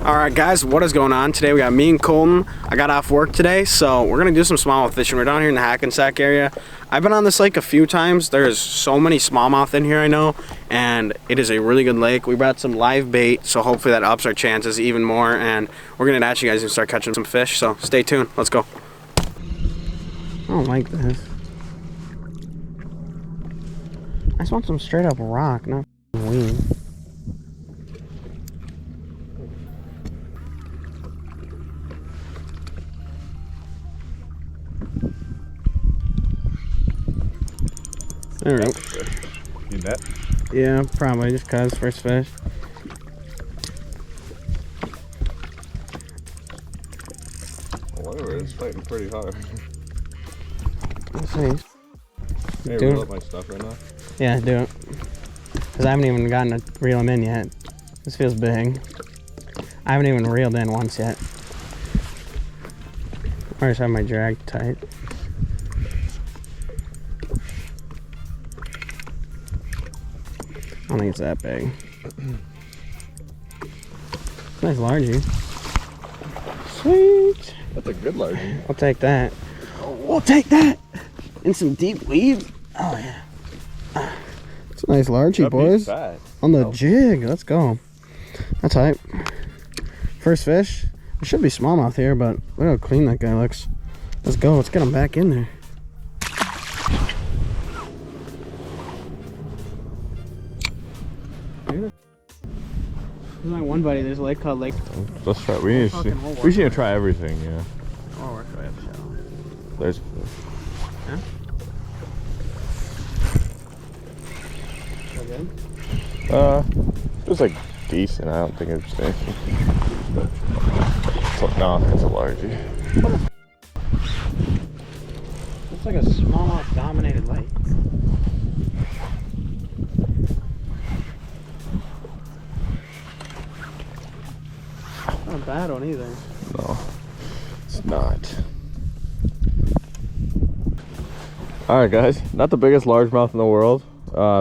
Alright guys, what is going on? Today we got me and Colton. I got off work today, so we're going to do some smallmouth fishing. We're down here in the Hackensack area. I've been on this lake a few times. There's so many smallmouth in here, I know, and it is a really good lake. We brought some live bait, so hopefully that ups our chances even more, and we're going to ask you guys to start catching some fish, so stay tuned. Let's go. I don't like this. I just want some straight up rock, not weed. There we go. You net? Yeah, probably just cause first fish. Whatever, it's fighting pretty hard. Let's see. Hey, Do reel it. up my stuff right now? Yeah, do it. Cause I haven't even gotten to reel them in yet. This feels big. I haven't even reeled in once yet. I just have my drag tight. I don't think it's that big. Nice largie. Sweet. That's a good largie. I'll take that. We'll take that. In some deep weed. Oh yeah. It's a nice largie, boys. On the jig. Let's go. That's hype. First fish. There should be smallmouth here, but look how clean that guy looks. Let's go. Let's get him back in there. There's my one buddy. There's a lake called Lake. Let's try. We need to see. We should try everything. Yeah. Oh, work right up shallow. There's. Huh? So good? It was like decent. I don't think it's anything. No, it's a largie. Looks like a smallmouth dominated lake. Not a bad one either. No, it's not. Alright guys, not the biggest largemouth in the world.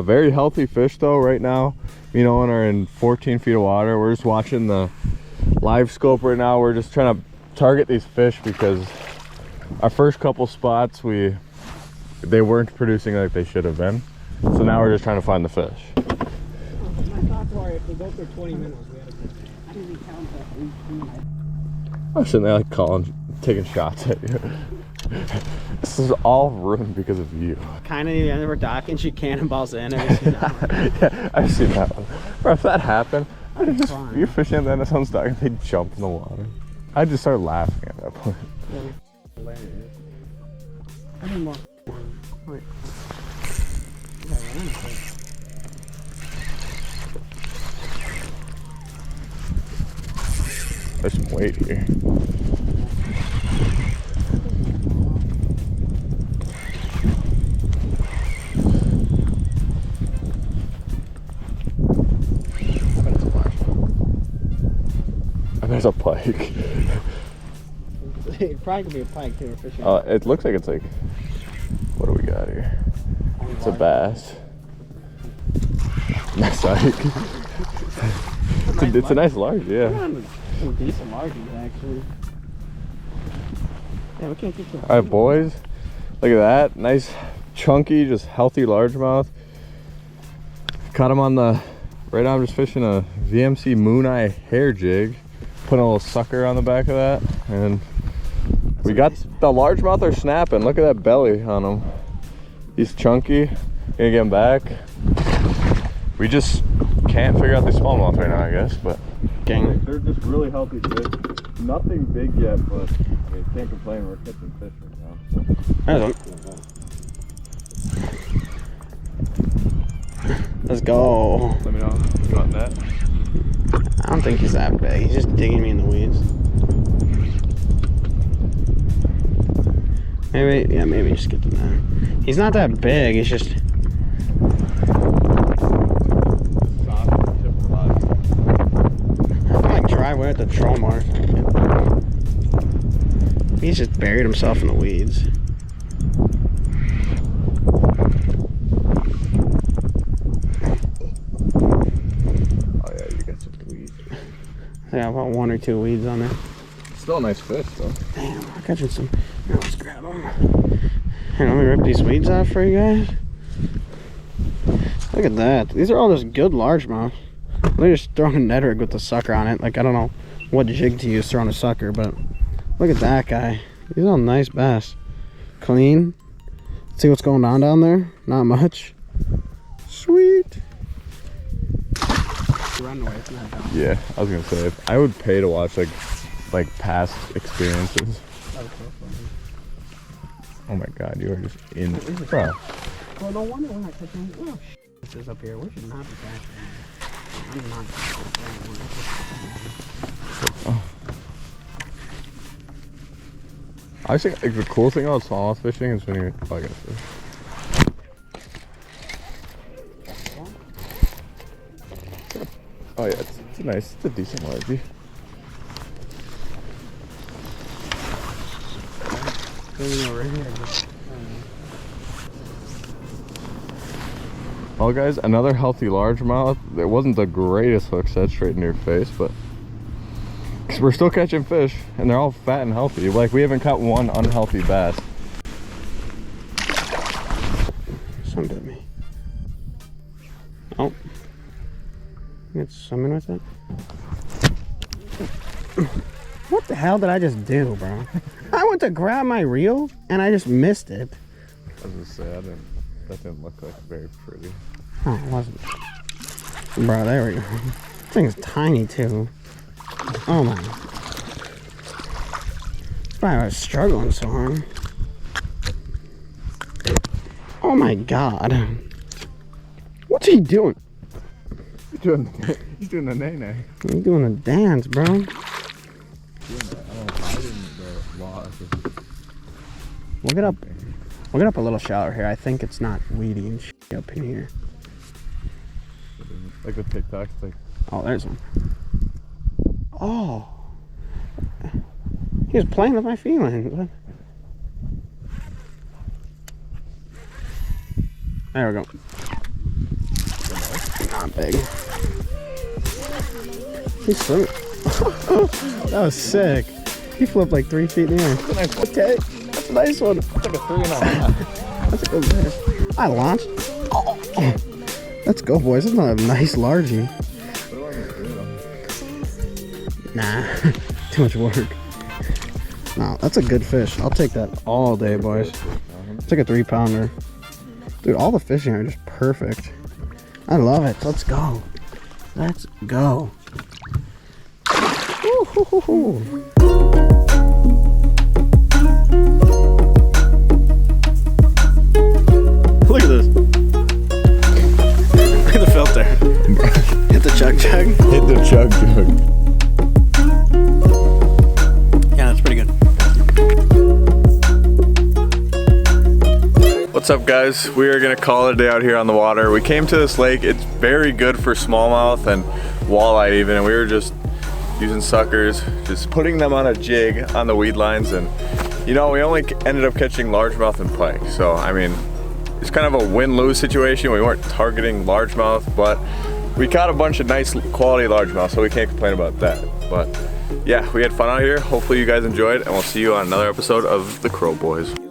Very healthy fish though right now. You know, and are in 14 feet of water. We're just watching the live scope right now. We're just trying to target these fish because our first couple spots they weren't producing like they should have been. So now we're just trying to find the fish. My thoughts are if we go for 20 minutes, we gotta I didn't even count that 18. I'm sitting there like taking shots at you. This is all ruined because of you. Kind of the end of her docking, she cannonballs in. Yeah, I've seen that one. Bro, if that happened, you're fishing at the end of someone's docking, they'd jump in the water. I'd just start laughing at that point. I need more. Wait. There's some weight here. There's a pike. It probably could be a pike too. Fishing. It looks like it's like, what do we got here? It's a bass. Nice pike. It's a nice large, yeah. Some decent larges actually. Yeah, we can't keep them. All right, boys. Look at that. Nice, chunky, just healthy largemouth. Caught him on the. Right now, I'm just fishing a VMC Moon Eye hair jig. Putting a little sucker on the back of that, and we got the largemouth are snapping. Look at that belly on him. He's chunky. Gonna get him back. We just can't figure out the smallmouth right now, I guess, but they're just really healthy fish. Nothing big yet, but I mean, can't complain. We're catching fish right now. Let's go. Let me know if you want that. I don't think he's that big. He's just digging me in the weeds. Maybe, yeah, maybe just get to that. He's not that big. He's just. I'm like driveway at the troll mark. He's just buried himself in the weeds. Yeah, about 1 or 2 weeds on there. Still a nice fish though. Damn, I'm catching some. Here, let's grab them. Here, let me rip these weeds out for you guys. Look at that. These are all just good largemouth. They're just throwing a Ned rig with the sucker on it. Like, I don't know what jig to use throwing a sucker, but look at that guy. These are all nice bass. Clean. See what's going on down there? Not much. Sweet. Run away from that dog. Yeah, I was gonna say, I would pay to watch like past experiences. Oh my god, you are just in. Bro. Well, no wonder we're not catching. Oh, this is up here. We should not be catching. I'm not catching. Oh. I think like, the cool thing about smallmouth fishing is when you're fucking fish. Oh yeah, it's nice. It's a decent largie. Well guys, another healthy largemouth. It wasn't the greatest hook set straight in your face, but cause we're still catching fish and they're all fat and healthy. Like we haven't caught one unhealthy bass. Some bit me. Oh. Get swimming with it. What the hell did I just do, bro? I went to grab my reel and I just missed it. I was gonna say, that didn't look like very pretty. Oh, it wasn't. Bro, there we go. This thing's tiny too. Oh my. That's why I was struggling so hard. Oh my god. What's he doing? He's doing a nay-nay. He's doing a dance, bro. We'll get up a little shallower here. I think it's not weedy and shit up in here. Like the TikToks, like. Oh, there's one. Oh. He was playing with my feelings. There we go. Not big. He's swimming. That was sick. He flipped like 3 feet in the air. Okay, that's a nice one. That's like a 3.5. That's a good fish. I launched. Oh. Let's go, boys. That's not a nice largie. Nah, too much work. No, that's a good fish. I'll take that all day, boys. It's like a 3-pounder. Dude, all the fishing are just perfect. I love it. Let's go. Let's go. Woo-hoo-hoo-hoo. Look at this. Look at the filter. Hit the chug chug. Hit the chug chug. Yeah, that's pretty good. What's up guys? We are gonna call it a day out here on the water. We came to this lake. It's very good for smallmouth and walleye even, and we were just using suckers, just putting them on a jig on the weed lines, and you know, we only ended up catching largemouth and pike. So I mean, it's kind of a win-lose situation. We weren't targeting largemouth, but we caught a bunch of nice quality largemouth, so we can't complain about that. But yeah, we had fun out here. Hopefully you guys enjoyed, and we'll see you on another episode of the Croeboys.